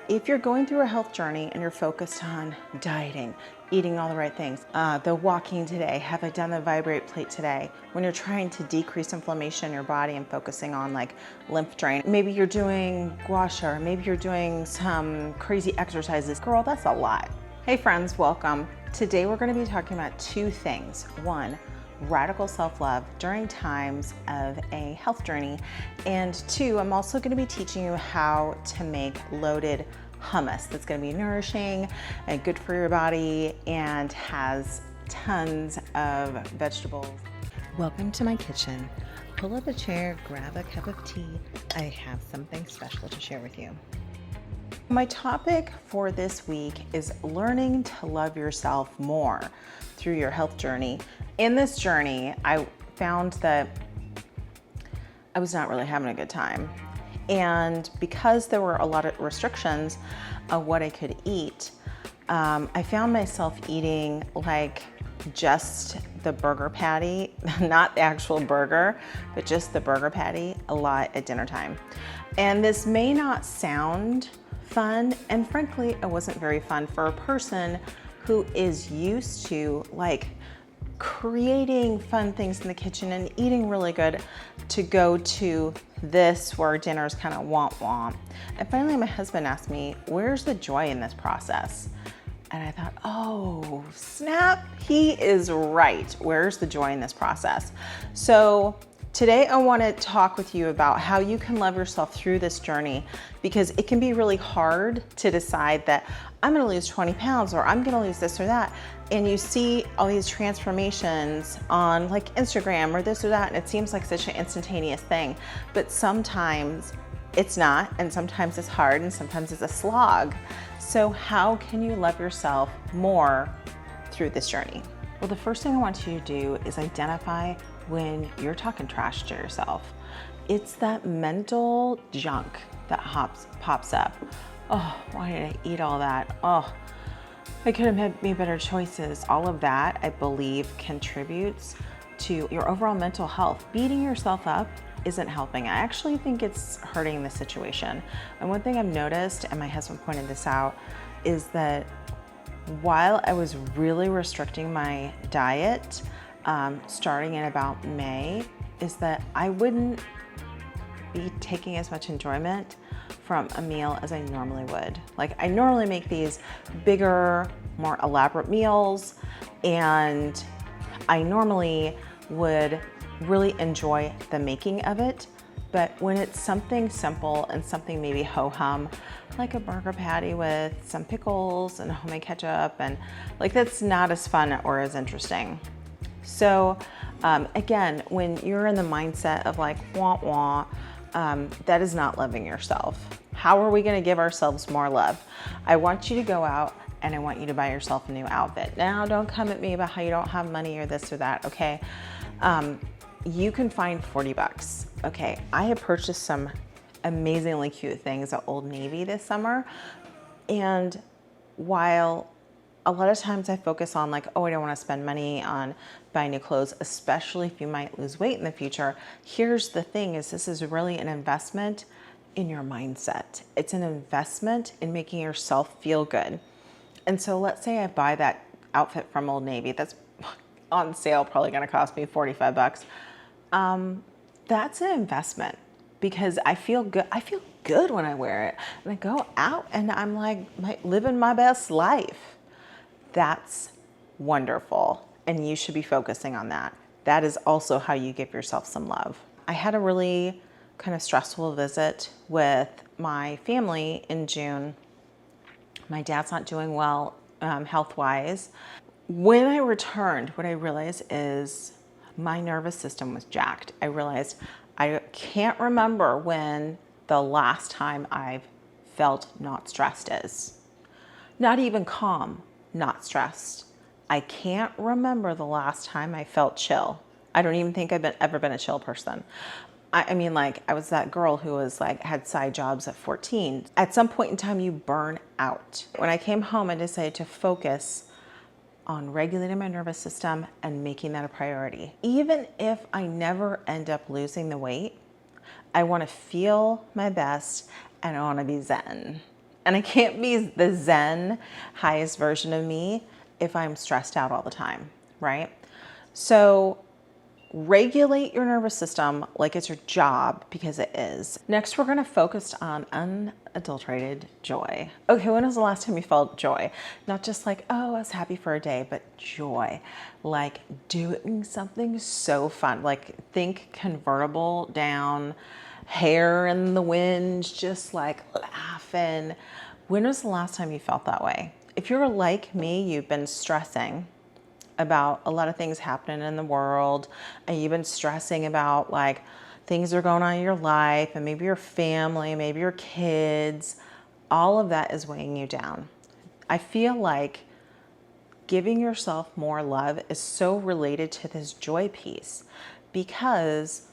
If you're going through a health journey and you're focused on dieting, eating all the right things, the walking today, have I done the vibrate plate today? When you're trying to decrease inflammation in your body and focusing on like lymph drain, maybe you're doing gua sha, or maybe you're doing some crazy exercises. Girl, that's a lot. Hey friends, welcome. Today we're gonna be talking about two things. One, radical self-love during times of a health journey. And two, I'm also gonna be teaching you how to make loaded hummus that's gonna be nourishing and good for your body and has tons of vegetables. Welcome to my kitchen. Pull up a chair, grab a cup of tea. I have something special to share with you. My topic for this week is learning to love yourself more through your health journey. In this journey, I found that I was not really having a good time. And because there were a lot of restrictions of what I could eat, I found myself eating like just the burger patty, not the actual burger, but just the burger patty a lot at dinner time. And this may not sound fun, and frankly, it wasn't very fun for a person who is used to like creating fun things in the kitchen and eating really good, to go to this where dinner is kind of womp. And finally my husband asked me, where's the joy in this process? And I thought, oh snap, he is right. Where's the joy in this process? So today I want to talk with you about how you can love yourself through this journey, because it can be really hard to decide that I'm going to lose 20 pounds or I'm going to lose this or that. And you see all these transformations on like Instagram or this or that, and it seems like such an instantaneous thing. But sometimes it's not, and sometimes it's hard, and sometimes it's a slog. So how can you love yourself more through this journey? Well, the first thing I want you to do is identify when you're talking trash to yourself. It's that mental junk that pops up. Oh, why did I eat all that? Oh, I could have made better choices. All of that, I believe, contributes to your overall mental health. Beating yourself up isn't helping. I actually think it's hurting the situation. And one thing I've noticed, and my husband pointed this out, is that while I was really restricting my diet, starting in about May, is that I wouldn't be taking as much enjoyment from a meal as I normally would. Like, I normally make these bigger, more elaborate meals, and I normally would really enjoy the making of it. But when it's something simple and something maybe ho-hum, like a burger patty with some pickles and homemade ketchup, and like, that's not as fun or as interesting. So again, when you're in the mindset of like wah, that is not loving yourself. How are we gonna give ourselves more love? I want you to go out and I want you to buy yourself a new outfit. Now, don't come at me about how you don't have money or this or that, okay? You can find 40 bucks, okay? I have purchased some amazingly cute things at Old Navy this summer. And while a lot of times I focus on like, oh, I don't want to spend money on buying new clothes, especially if you might lose weight in the future. Here's the thing, is this is really an investment in your mindset. It's an investment in making yourself feel good. And so let's say I buy that outfit from Old Navy that's on sale, probably going to cost me 45 bucks. That's an investment, because I feel good. I feel good when I wear it, and I go out and I'm like living my best life. That's wonderful, and you should be focusing on that. That is also how you give yourself some love. I had a really kind of stressful visit with my family in June. My dad's not doing well health-wise. When I returned, what I realized is my nervous system was jacked. I realized I can't remember when the last time I've felt not stressed is. Not even calm, not stressed. I can't remember the last time I felt chill. I don't even think I've ever been a chill person. I mean, like, I was that girl who was like, had side jobs at 14. At some point in time, you burn out. When I came home, I decided to focus on regulating my nervous system and making that a priority. Even if I never end up losing the weight, I want to feel my best and I want to be zen. And I can't be the Zen highest version of me if I'm stressed out all the time, right? So regulate your nervous system like it's your job, because it is. Next, we're gonna focus on unadulterated joy. Okay, when was the last time you felt joy? Not just like, oh, I was happy for a day, but joy. Like doing something so fun. Like think convertible down, hair in the wind, just like laughing. When was the last time you felt that way? If you're like me, you've been stressing about a lot of things happening in the world, and you've been stressing about like things are going on in your life, and maybe your family, maybe your kids, all of that is weighing you down. I feel like giving yourself more love is so related to this joy piece, because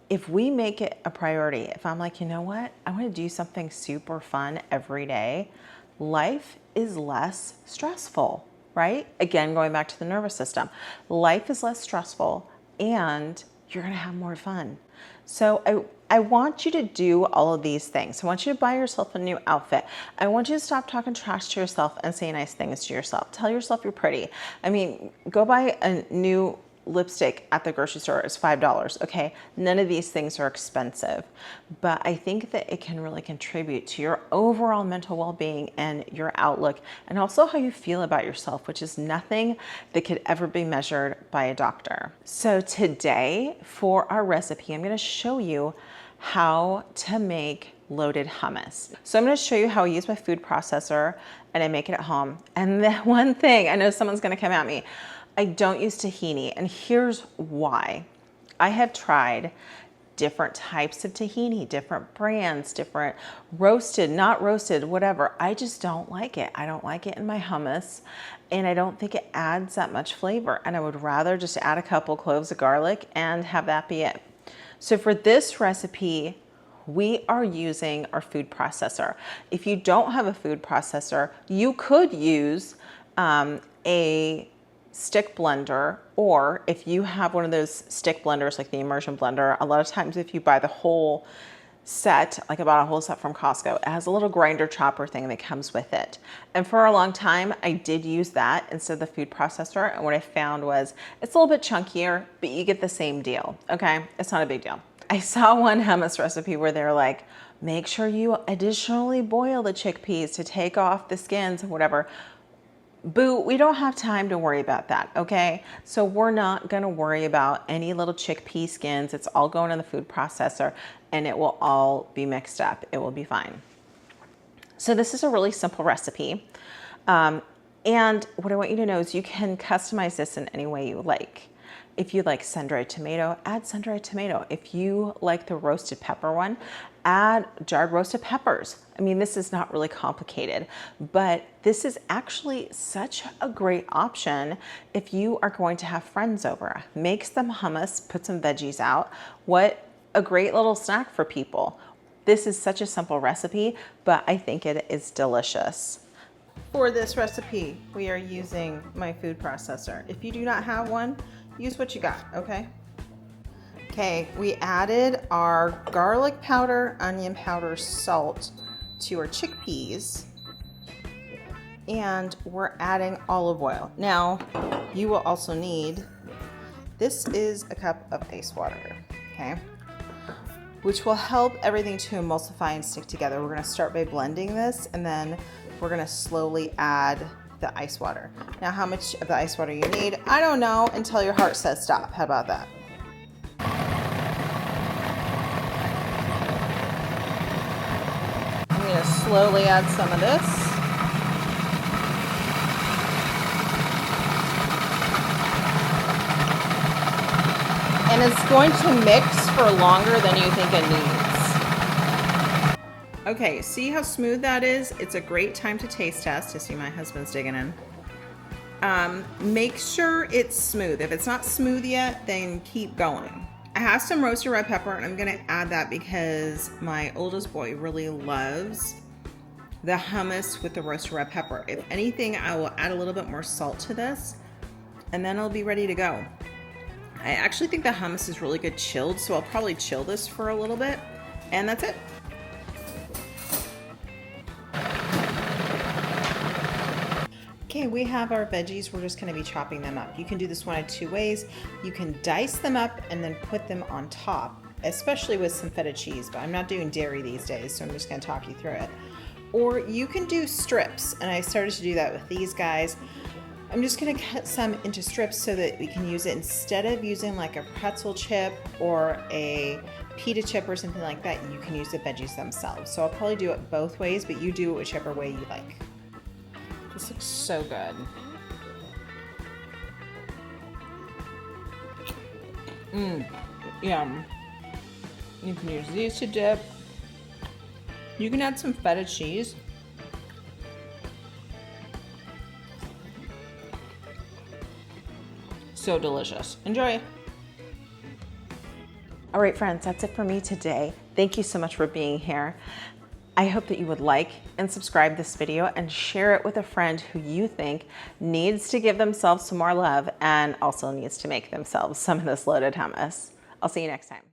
if we make it a priority, if I'm like, you know what, I want to do something super fun every day, life is less stressful, right? Again, going back to the nervous system, life is less stressful and you're going to have more fun. So I want you to do all of these things. I want you to buy yourself a new outfit. I want you to stop talking trash to yourself and say nice things to yourself. Tell yourself you're pretty. I mean, go buy a new lipstick at the grocery store. Is $5, okay? None of these things are expensive, but I think that it can really contribute to your overall mental well-being and your outlook, and also how you feel about yourself, which is nothing that could ever be measured by a doctor. So today for our recipe, I'm gonna show you how to make loaded hummus. So I'm going to show you how I use my food processor and I make it at home. And the one thing, I know someone's going to come at me, I don't use tahini, and here's why. I have tried different types of tahini, different brands, different roasted, not roasted, whatever. I just don't like it. I don't like it in my hummus, and I don't think it adds that much flavor. And I would rather just add a couple cloves of garlic and have that be it. So for this recipe, we are using our food processor. If you don't have a food processor, you could use a stick blender, or if you have one of those stick blenders like the immersion blender, a lot of times if you buy the whole set, like about a whole set from Costco, it has a little grinder chopper thing that comes with it. And for a long time, I did use that instead of the food processor. And what I found was it's a little bit chunkier, but you get the same deal, okay? It's not a big deal. I saw one hummus recipe where they're like, make sure you additionally boil the chickpeas to take off the skins and whatever. Boo, we don't have time to worry about that, okay? So we're not gonna worry about any little chickpea skins. It's all going in the food processor and it will all be mixed up. It will be fine. So this is a really simple recipe. And what I want you to know is you can customize this in any way you like. If you like sun-dried tomato, add sun-dried tomato. If you like the roasted pepper one, add jarred roasted peppers. I mean, this is not really complicated, but this is actually such a great option if you are going to have friends over. Make some hummus, put some veggies out. What a great little snack for people. This is such a simple recipe, but I think it is delicious. For this recipe, we are using my food processor. If you do not have one, use what you got, okay? Okay, we added our garlic powder, onion powder, salt to our chickpeas, and we're adding olive oil. Now, you will also need, this is a cup of ice water, okay? Which will help everything to emulsify and stick together. We're gonna start by blending this, and then we're gonna slowly add the ice water. Now, how much of the ice water you need, I don't know until your heart says stop. How about that? I'm going to slowly add some of this. And it's going to mix for longer than you think it needs. Okay, see how smooth that is? It's a great time to taste test. You see my husband's digging in. Make sure it's smooth. If it's not smooth yet, then keep going. I have some roasted red pepper, and I'm gonna add that because my oldest boy really loves the hummus with the roasted red pepper. If anything, I will add a little bit more salt to this, and then it'll be ready to go. I actually think the hummus is really good chilled, so I'll probably chill this for a little bit, and that's it. Okay, we have our veggies. We're just gonna be chopping them up. You can do this one of two ways. You can dice them up and then put them on top, especially with some feta cheese, but I'm not doing dairy these days, so I'm just gonna talk you through it. Or you can do strips, and I started to do that with these guys. I'm just gonna cut some into strips so that we can use it instead of using like a pretzel chip or a pita chip or something like that. You can use the veggies themselves. So I'll probably do it both ways, but you do it whichever way you like. This looks so good. Yum. You can use these to dip. You can add some feta cheese. So delicious. Enjoy. All right, friends, that's it for me today. Thank you so much for being here. I hope that you would like and subscribe this video and share it with a friend who you think needs to give themselves some more love and also needs to make themselves some of this loaded hummus. I'll see you next time.